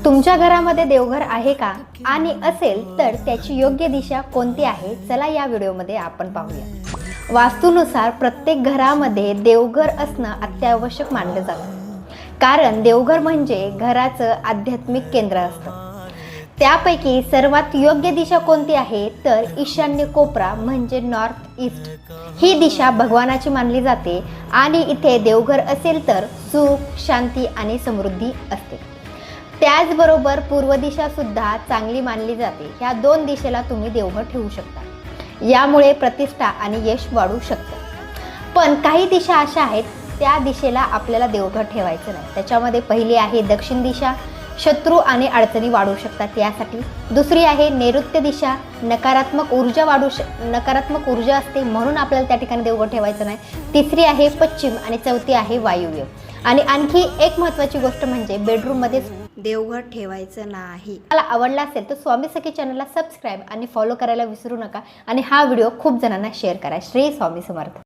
तुमच्या घरामध्ये देवघर आहे का आणि असेल तर त्याची योग्य दिशा कोणती आहे, चला या व्हिडिओमध्ये आपण पाहूया। वास्तूनुसार प्रत्येक घरामध्ये देवघर असणं अत्यावश्यक मानलं जातं, कारण देवघर म्हणजे घराचं आध्यात्मिक केंद्र असतं। त्यापैकी सर्वात योग्य दिशा कोणती आहे तर ईशान्य कोपरा म्हणजे नॉर्थ ईस्ट ही दिशा भगवानाची मानली जाते आणि इथे देवघर असेल तर सुख, शांती आणि समृद्धी असते। त्याचबरोबर पूर्व दिशा सुद्धा चांगली मानली जाते। ह्या दोन दिशेला तुम्ही देवघर ठेवू शकता, यामुळे प्रतिष्ठा आणि यश वाढू शकतं। पण काही दिशा अशा आहेत त्या दिशेला आपल्याला देवघर ठेवायचं नाही। त्याच्यामध्ये पहिली आहे दक्षिण दिशा, शत्रू आणि अडचणी वाढू शकतात यासाठी। दुसरी आहे नैऋत्य दिशा, नकारात्मक ऊर्जा असते म्हणून आपल्याला त्या ठिकाणी देवघर ठेवायचं नाही। तिसरी आहे पश्चिम आणि चौथी आहे वायुव्य। आणि आणखी एक महत्त्वाची गोष्ट म्हणजे बेडरूममध्ये देवघर ठेवायचं नाही। मला आवडला असेल तर स्वामी सखी चॅनलला सबस्क्राईब आणि फॉलो करायला विसरू नका आणि हा व्हिडिओ खूप जणांना शेअर करा। श्री स्वामी समर्थ।